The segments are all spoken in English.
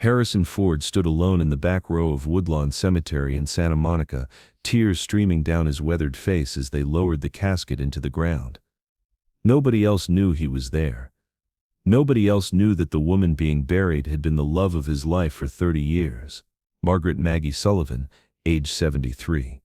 Harrison Ford stood alone in the back row of Woodlawn Cemetery in Santa Monica, tears streaming down his weathered face as they lowered the casket into the ground. Nobody else knew he was there. Nobody else knew that the woman being buried had been the love of his life for 30 years. Margaret Maggie Sullivan, age 73.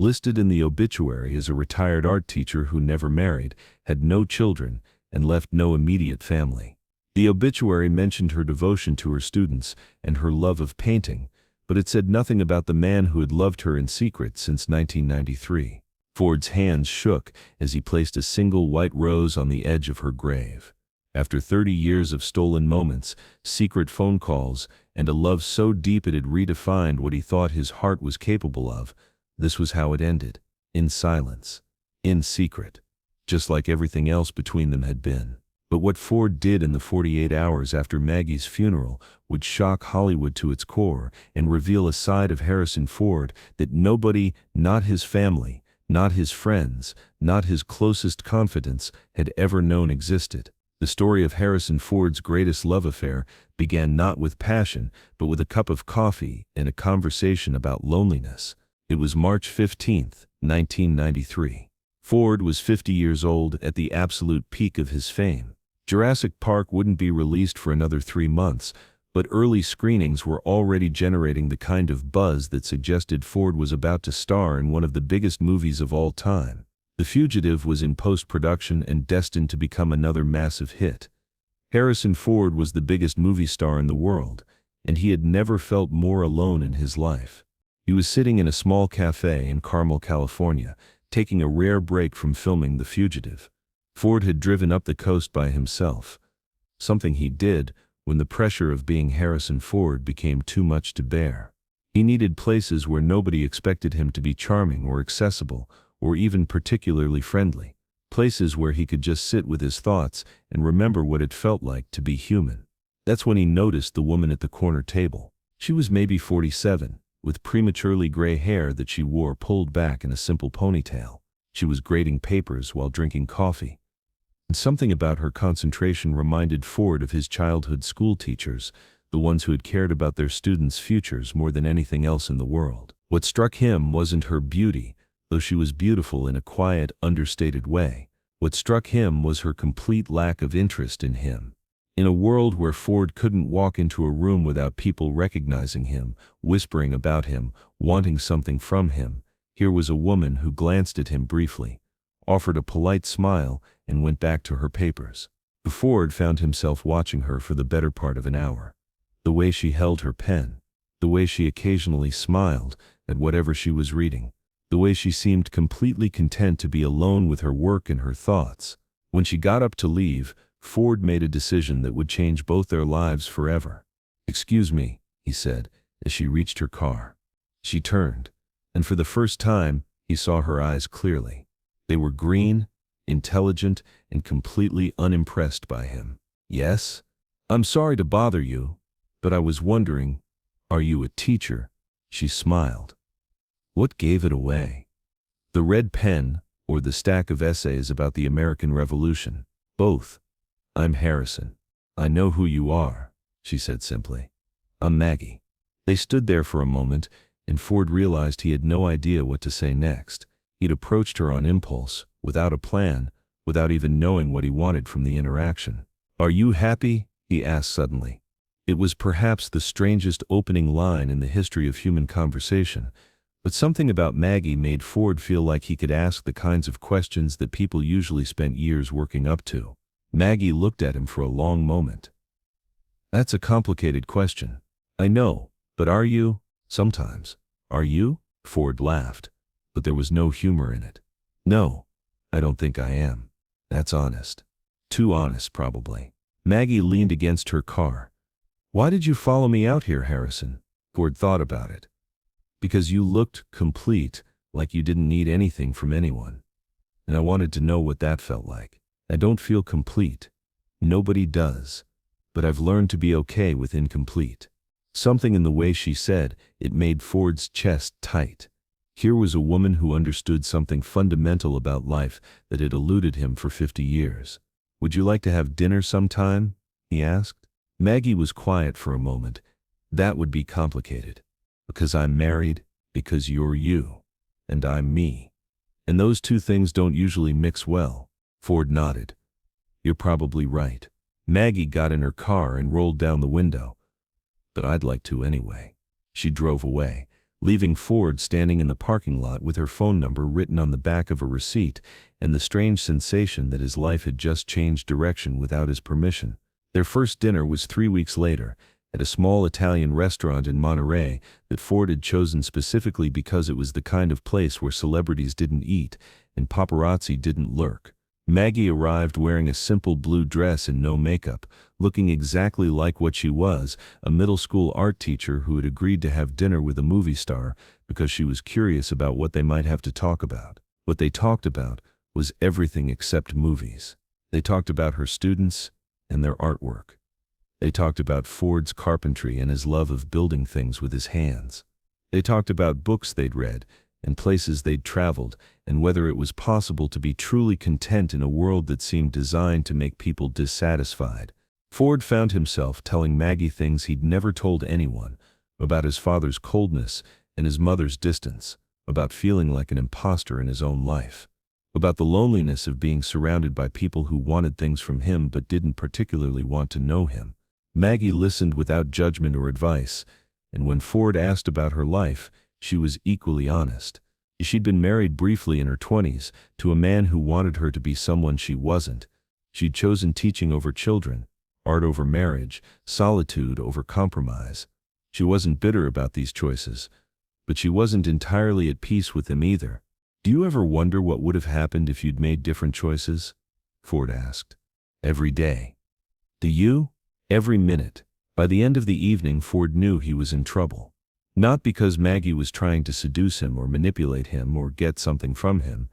Listed in the obituary as a retired art teacher who never married, had no children, and left no immediate family. The obituary mentioned her devotion to her students and her love of painting, but it said nothing about the man who had loved her in secret since 1993. Ford's hands shook as he placed a single white rose on the edge of her grave. After 30 years of stolen moments, secret phone calls, and a love so deep it had redefined what he thought his heart was capable of, this was how it ended. In silence. In secret. Just like everything else between them had been. But what Ford did in the 48 hours after Maggie's funeral would shock Hollywood to its core and reveal a side of Harrison Ford that nobody, not his family, not his friends, not his closest confidants, had ever known existed. The story of Harrison Ford's greatest love affair began not with passion, but with a cup of coffee and a conversation about loneliness. It was March 15, 1993. Ford was 50 years old at the absolute peak of his fame. Jurassic Park wouldn't be released for another 3 months, but early screenings were already generating the kind of buzz that suggested Ford was about to star in one of the biggest movies of all time. The Fugitive was in post-production and destined to become another massive hit. Harrison Ford was the biggest movie star in the world, and he had never felt more alone in his life. He was sitting in a small cafe in Carmel, California, taking a rare break from filming The Fugitive. Ford had driven up the coast by himself, something he did when the pressure of being Harrison Ford became too much to bear. He needed places where nobody expected him to be charming or accessible, or even particularly friendly. Places where he could just sit with his thoughts and remember what it felt like to be human. That's when he noticed the woman at the corner table. She was maybe 47, with prematurely gray hair that she wore pulled back in a simple ponytail. She was grading papers while drinking coffee. And something about her concentration reminded Ford of his childhood school teachers, the ones who had cared about their students' futures more than anything else in the world. What struck him wasn't her beauty, though she was beautiful in a quiet, understated way. What struck him was her complete lack of interest in him. In a world where Ford couldn't walk into a room without people recognizing him, whispering about him, wanting something from him, here was a woman who glanced at him briefly, offered a polite smile, and went back to her papers. Ford found himself watching her for the better part of an hour. The way she held her pen, the way she occasionally smiled at whatever she was reading, the way she seemed completely content to be alone with her work and her thoughts. When she got up to leave, Ford made a decision that would change both their lives forever. "Excuse me," he said, as she reached her car. She turned, and for the first time, he saw her eyes clearly. They were green, intelligent, and completely unimpressed by him. "Yes? I'm sorry to bother you, but I was wondering, are you a teacher?" She smiled. What gave it away? The red pen, or the stack of essays about the American Revolution? Both. "I'm Harrison. I know who you are," she said simply. "I'm Maggie." They stood there for a moment, and Ford realized he had no idea what to say next. He'd approached her on impulse, without a plan, without even knowing what he wanted from the interaction. "Are you happy?" he asked suddenly. It was perhaps the strangest opening line in the history of human conversation, but something about Maggie made Ford feel like he could ask the kinds of questions that people usually spent years working up to. Maggie looked at him for a long moment. "That's a complicated question. I know, but are you? Sometimes. Are you?" Ford laughed, but there was no humor in it. "No, I don't think I am. That's honest. Too honest, probably." Maggie leaned against her car. "Why did you follow me out here, Harrison?" Ford thought about it. "Because you looked complete, like you didn't need anything from anyone. And I wanted to know what that felt like. I don't feel complete. Nobody does. But I've learned to be okay with incomplete." Something in the way she said it made Ford's chest tight. Here was a woman who understood something fundamental about life that had eluded him for 50 years. "Would you like to have dinner sometime?" he asked. Maggie was quiet for a moment, That would be complicated. Because I'm married, because you're you, and I'm me. And those two things don't usually mix well. Ford nodded. You're probably right. Maggie got in her car and rolled down the window. But I'd like to anyway. She drove away, leaving Ford standing in the parking lot with her phone number written on the back of a receipt and the strange sensation that his life had just changed direction without his permission. Their first dinner was 3 weeks later, at a small Italian restaurant in Monterey that Ford had chosen specifically because it was the kind of place where celebrities didn't eat and paparazzi didn't lurk. Maggie arrived wearing a simple blue dress and no makeup, looking exactly like what she was, a middle school art teacher who had agreed to have dinner with a movie star because she was curious about what they might have to talk about. What they talked about was everything except movies. They talked about her students and their artwork. They talked about Ford's carpentry and his love of building things with his hands. They talked about books they'd read and places they'd traveled, and whether it was possible to be truly content in a world that seemed designed to make people dissatisfied. Ford found himself telling Maggie things he'd never told anyone, about his father's coldness and his mother's distance, about feeling like an imposter in his own life, about the loneliness of being surrounded by people who wanted things from him but didn't particularly want to know him. Maggie listened without judgment or advice, and when Ford asked about her life, she was equally honest. She'd been married briefly in her 20s to a man who wanted her to be someone she wasn't. She'd chosen teaching over children, art over marriage, solitude over compromise. She wasn't bitter about these choices, but she wasn't entirely at peace with them either. Do you ever wonder what would have happened if you'd made different choices? Ford asked. Every day. Do you? Every minute. By the end of the evening, Ford knew he was in trouble. Not because Maggie was trying to seduce him or manipulate him or get something from him,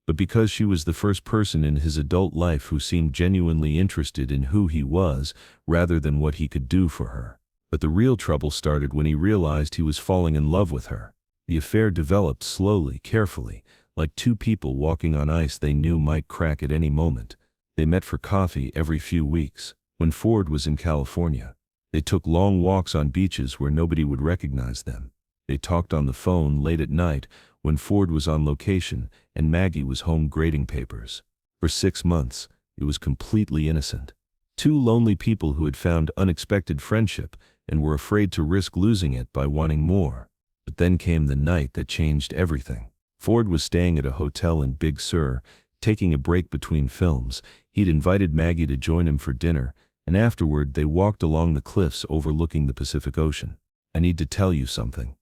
but because she was the first person in his adult life who seemed genuinely interested in who he was rather than what he could do for her. But the real trouble started when he realized he was falling in love with her. The affair developed slowly, carefully, like two people walking on ice they knew might crack at any moment. They met for coffee every few weeks. When Ford was in California, they took long walks on beaches where nobody would recognize them. They talked on the phone late at night when Ford was on location and Maggie was home grading papers. For 6 months, it was completely innocent. Two lonely people who had found unexpected friendship and were afraid to risk losing it by wanting more. But then came the night that changed everything. Ford was staying at a hotel in Big Sur, taking a break between films. He'd invited Maggie to join him for dinner, and afterward they walked along the cliffs overlooking the Pacific Ocean. I need to tell you something,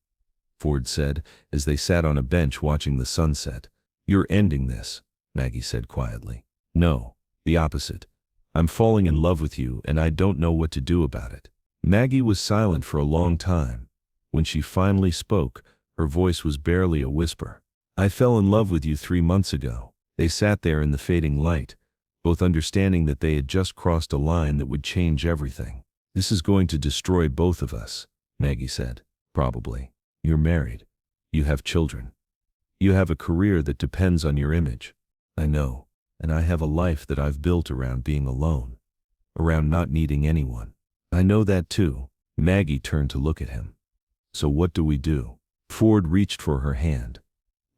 Ford said, as they sat on a bench watching the sunset. You're ending this, Maggie said quietly. No, the opposite. I'm falling in love with you and I don't know what to do about it. Maggie was silent for a long time. When she finally spoke, her voice was barely a whisper. I fell in love with you 3 months ago. They sat there in the fading light, both understanding that they had just crossed a line that would change everything. This is going to destroy both of us, Maggie said. Probably. You're married. You have children. You have a career that depends on your image. I know, and I have a life that I've built around being alone, around not needing anyone. I know that too. Maggie turned to look at him. So what do we do? Ford reached for her hand.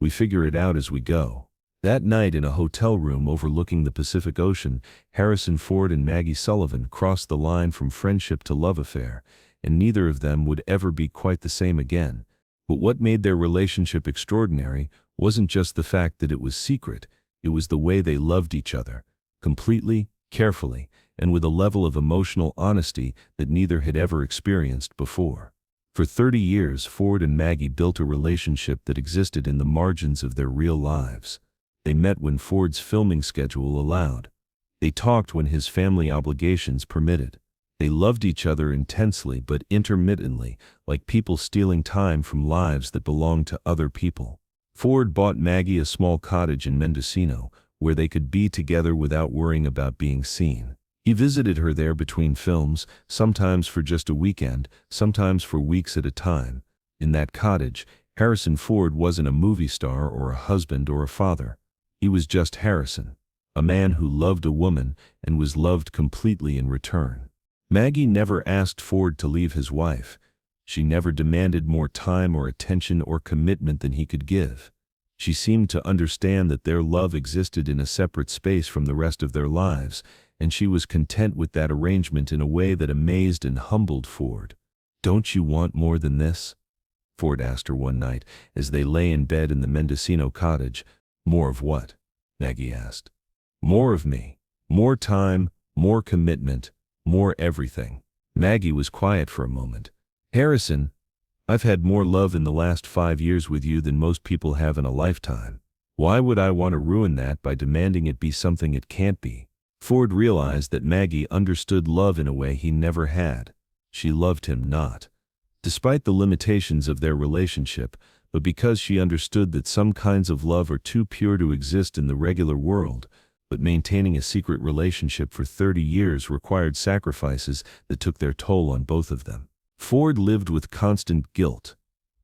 We figure it out as we go. That night in a hotel room overlooking the Pacific Ocean, Harrison Ford and Maggie Sullivan crossed the line from friendship to love affair, and neither of them would ever be quite the same again. But what made their relationship extraordinary wasn't just the fact that it was secret, it was the way they loved each other, completely, carefully, and with a level of emotional honesty that neither had ever experienced before. For 30 years, Ford and Maggie built a relationship that existed in the margins of their real lives. They met when Ford's filming schedule allowed. They talked when his family obligations permitted. They loved each other intensely but intermittently, like people stealing time from lives that belonged to other people. Ford bought Maggie a small cottage in Mendocino, where they could be together without worrying about being seen. He visited her there between films, sometimes for just a weekend, sometimes for weeks at a time. In that cottage, Harrison Ford wasn't a movie star or a husband or a father. He was just Harrison, a man who loved a woman and was loved completely in return. Maggie never asked Ford to leave his wife. She never demanded more time or attention or commitment than he could give. She seemed to understand that their love existed in a separate space from the rest of their lives, and she was content with that arrangement in a way that amazed and humbled Ford. "Don't you want more than this?" Ford asked her one night as they lay in bed in the Mendocino cottage. "More of what?" Maggie asked. "More of me. More time, more commitment, more everything." Maggie was quiet for a moment. "Harrison, I've had more love in the last 5 years with you than most people have in a lifetime. Why would I want to ruin that by demanding it be something it can't be?" Ford realized that Maggie understood love in a way he never had. She loved him not, despite the limitations of their relationship, but because she understood that some kinds of love are too pure to exist in the regular world, but maintaining a secret relationship for 30 years required sacrifices that took their toll on both of them. Ford lived with constant guilt.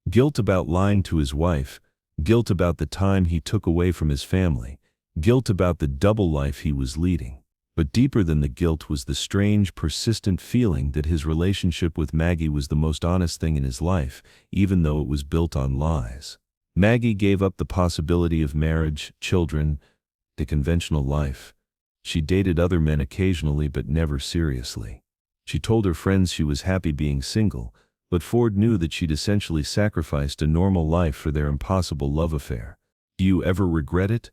Guilt about lying to his wife, guilt about the time he took away from his family, guilt about the double life he was leading. But deeper than the guilt was the strange, persistent feeling that his relationship with Maggie was the most honest thing in his life, even though it was built on lies. Maggie gave up the possibility of marriage, children, the conventional life. She dated other men occasionally but never seriously. She told her friends she was happy being single, but Ford knew that she'd essentially sacrificed a normal life for their impossible love affair. "Do you ever regret it?"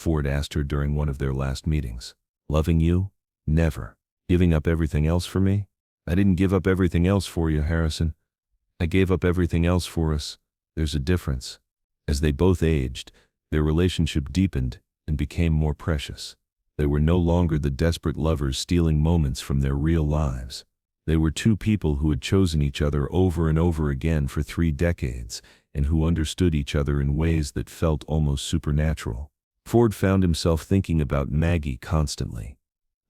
Ford asked her during one of their last meetings. "Loving you? Never. Giving up everything else for me? I didn't give up everything else for you, Harrison. I gave up everything else for us. There's a difference." As they both aged, their relationship deepened and became more precious. They were no longer the desperate lovers stealing moments from their real lives. They were two people who had chosen each other over and over again for 3 decades, and who understood each other in ways that felt almost supernatural. Ford found himself thinking about Maggie constantly.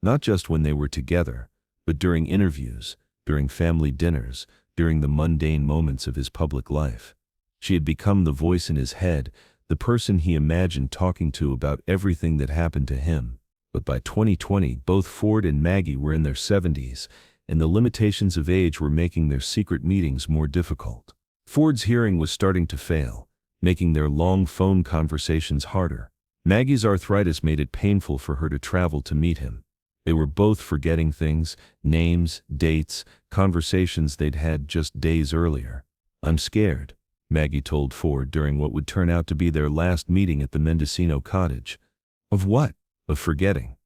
Not just when they were together, but during interviews, during family dinners, during the mundane moments of his public life. She had become the voice in his head, the person he imagined talking to about everything that happened to him. But by 2020, both Ford and Maggie were in their 70s, and the limitations of age were making their secret meetings more difficult. Ford's hearing was starting to fail, making their long phone conversations harder. Maggie's arthritis made it painful for her to travel to meet him. They were both forgetting things, names, dates, conversations they'd had just days earlier. "I'm scared," Maggie told Ford during what would turn out to be their last meeting at the Mendocino cottage. "Of what?" "Of forgetting.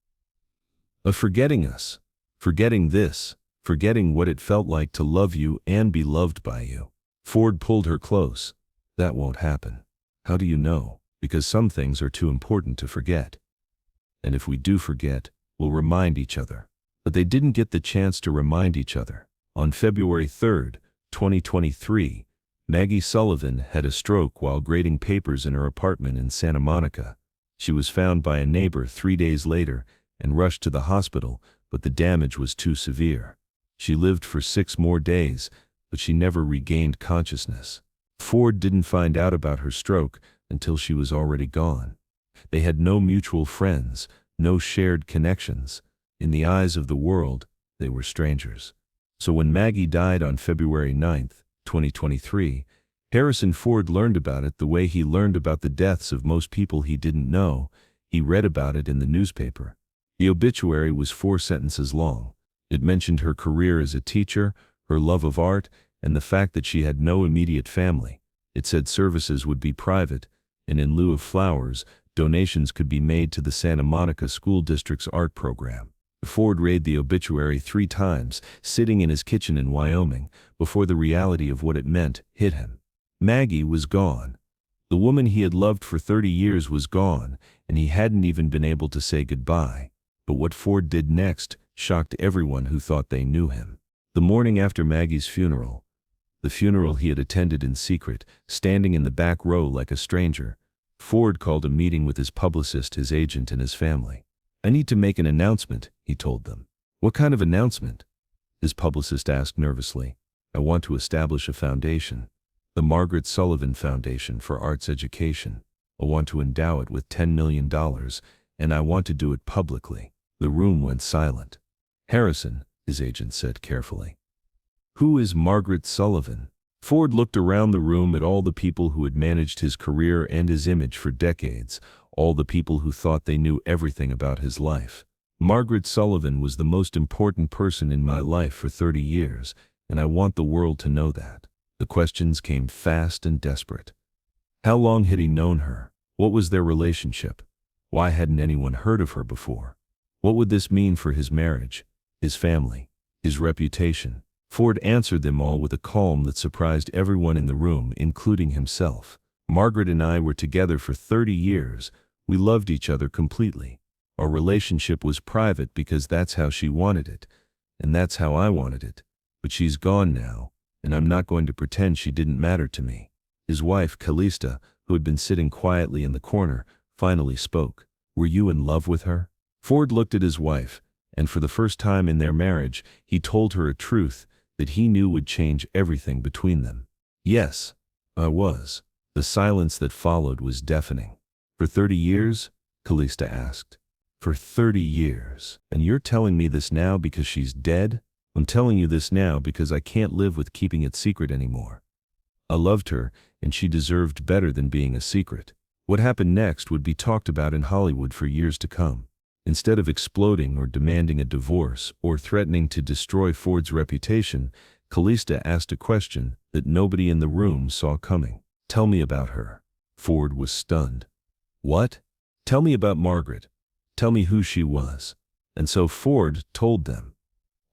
Of forgetting us. Forgetting this. Forgetting what it felt like to love you and be loved by you." Ford pulled her close. "That won't happen." "How do you know?" "Because some things are too important to forget. And if we do forget, we'll remind each other." But they didn't get the chance to remind each other. On February 3, 2023, Maggie Sullivan had a stroke while grading papers in her apartment in Santa Monica. She was found by a neighbor 3 days later and rushed to the hospital, but the damage was too severe. She lived for 6 more days, but she never regained consciousness. Ford didn't find out about her stroke until she was already gone. They had no mutual friends, no shared connections. In the eyes of the world, they were strangers. So when Maggie died on February 9, 2023, Harrison Ford learned about it the way he learned about the deaths of most people he didn't know. He read about it in the newspaper. The obituary was 4 sentences long. It mentioned her career as a teacher, her love of art, and the fact that she had no immediate family. It said services would be private, and in lieu of flowers, donations could be made to the Santa Monica School District's art program. Ford read the obituary 3 times, sitting in his kitchen in Wyoming, before the reality of what it meant hit him. Maggie was gone. The woman he had loved for 30 years was gone, and he hadn't even been able to say goodbye. But what Ford did next shocked everyone who thought they knew him. The morning after Maggie's funeral, the funeral he had attended in secret, standing in the back row like a stranger, Ford called a meeting with his publicist, his agent, and his family. "I need to make an announcement," he told them. "What kind of announcement?" his publicist asked nervously. "I want to establish a foundation. The Margaret Sullivan Foundation for Arts Education. I want to endow it with $10 million, and I want to do it publicly." The room went silent. "Harrison," his agent said carefully. Who is Margaret Sullivan? Ford looked around the room at all the people who had managed his career and his image for decades, all the people who thought they knew everything about his life. Margaret Sullivan was the most important person in my life for 30 years, and I want the world to know that. The questions came fast and desperate. How long had he known her? What was their relationship? Why hadn't anyone heard of her before? What would this mean for his marriage, his family, his reputation? Ford answered them all with a calm that surprised everyone in the room, including himself. Margaret and I were together for 30 years. We loved each other completely. Our relationship was private because that's how she wanted it, and that's how I wanted it. But she's gone now, and I'm not going to pretend she didn't matter to me. His wife, Callista, who had been sitting quietly in the corner, finally spoke. Were you in love with her? Ford looked at his wife, and for the first time in their marriage, he told her a truth that he knew would change everything between them. Yes, I was. The silence that followed was deafening. For 30 years? Callista asked. For 30 years. And you're telling me this now because she's dead? I'm telling you this now because I can't live with keeping it secret anymore. I loved her, and she deserved better than being a secret. What happened next would be talked about in Hollywood for years to come. Instead of exploding or demanding a divorce or threatening to destroy Ford's reputation, Callista asked a question that nobody in the room saw coming. Tell me about her. Ford was stunned. What? Tell me about Margaret. Tell me who she was. And so Ford told them.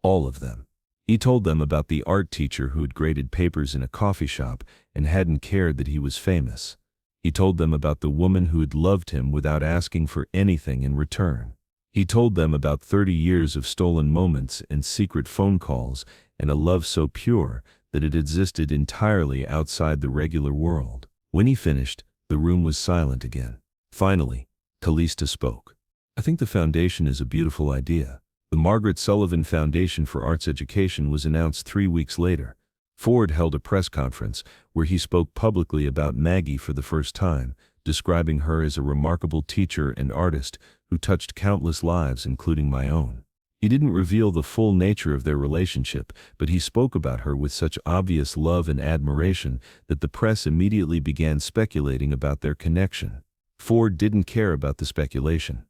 All of them. He told them about the art teacher who had graded papers in a coffee shop and hadn't cared that he was famous. He told them about the woman who had loved him without asking for anything in return. He told them about 30 years of stolen moments and secret phone calls and a love so pure that it existed entirely outside the regular world. When he finished, the room was silent again. Finally, Callista spoke. I think the foundation is a beautiful idea. The Margaret Sullivan Foundation for Arts Education was announced 3 weeks later. Ford held a press conference where he spoke publicly about Maggie for the first time, describing her as a remarkable teacher and artist who touched countless lives, including my own. He didn't reveal the full nature of their relationship, but he spoke about her with such obvious love and admiration that the press immediately began speculating about their connection. Ford didn't care about the speculation.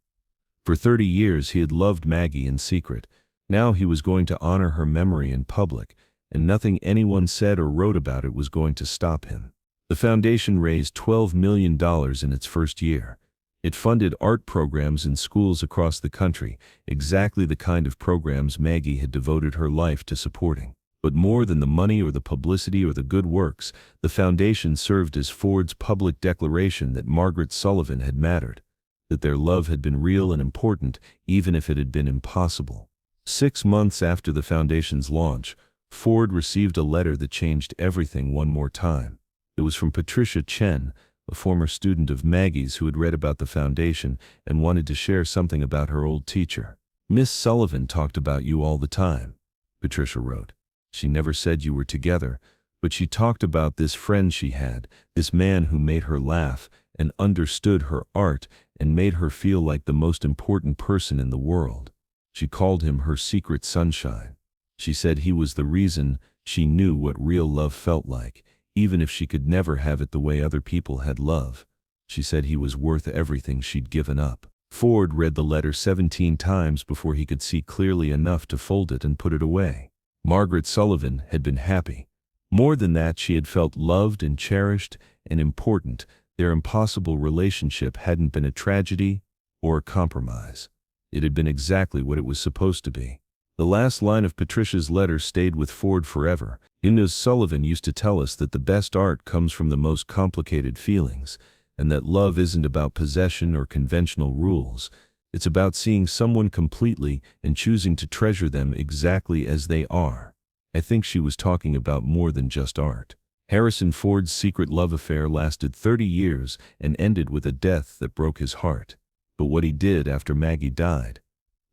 For 30 years he had loved Maggie in secret. Now he was going to honor her memory in public, and nothing anyone said or wrote about it was going to stop him. The foundation raised $12 million in its first year. It funded art programs in schools across the country, exactly the kind of programs Maggie had devoted her life to supporting. But more than the money or the publicity or the good works, the foundation served as Ford's public declaration that Margaret Sullivan had mattered, that their love had been real and important, even if it had been impossible. 6 months after the foundation's launch, Ford received a letter that changed everything one more time. It was from Patricia Chen, a former student of Maggie's who had read about the foundation and wanted to share something about her old teacher. Miss Sullivan talked about you all the time, Patricia wrote. She never said you were together, but she talked about this friend she had, this man who made her laugh and understood her art and made her feel like the most important person in the world. She called him her secret sunshine. She said he was the reason she knew what real love felt like, even if she could never have it the way other people had love. She said he was worth everything she'd given up. Ford read the letter 17 times before he could see clearly enough to fold it and put it away. Margaret Sullivan had been happy. More than that, she had felt loved and cherished and important. Their impossible relationship hadn't been a tragedy or a compromise. It had been exactly what it was supposed to be. The last line of Patricia's letter stayed with Ford forever. Ms. Sullivan used to tell us that the best art comes from the most complicated feelings, and that love isn't about possession or conventional rules. It's about seeing someone completely and choosing to treasure them exactly as they are. I think she was talking about more than just art. Harrison Ford's secret love affair lasted 30 years and ended with a death that broke his heart. But what he did after Maggie died,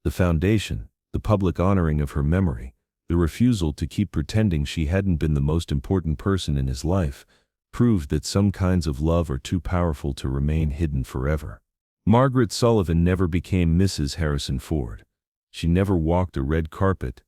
the foundation, the public honoring of her memory, the refusal to keep pretending she hadn't been the most important person in his life, proved that some kinds of love are too powerful to remain hidden forever. Margaret Sullivan never became Mrs. Harrison Ford. She never walked a red carpet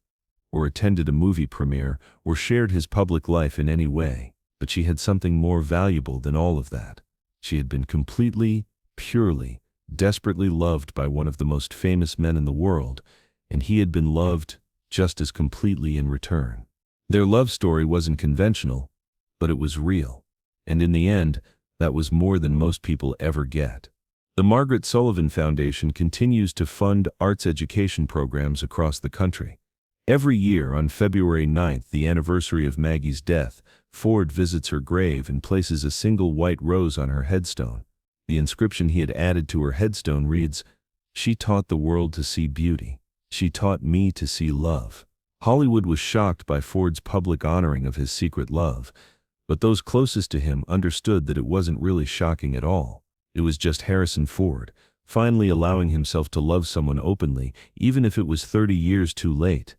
or attended a movie premiere, or shared his public life in any way. But she had something more valuable than all of that. She had been completely, purely, desperately loved by one of the most famous men in the world, and he had been loved just as completely in return. Their love story wasn't conventional, but it was real. And in the end, that was more than most people ever get. The Margaret Sullivan Foundation continues to fund arts education programs across the country. Every year on February 9th, the anniversary of Maggie's death, Ford visits her grave and places a single white rose on her headstone. The inscription he had added to her headstone reads, "She taught the world to see beauty. She taught me to see love." Hollywood was shocked by Ford's public honoring of his secret love, but those closest to him understood that it wasn't really shocking at all. It was just Harrison Ford, finally allowing himself to love someone openly, even if it was 30 years too late.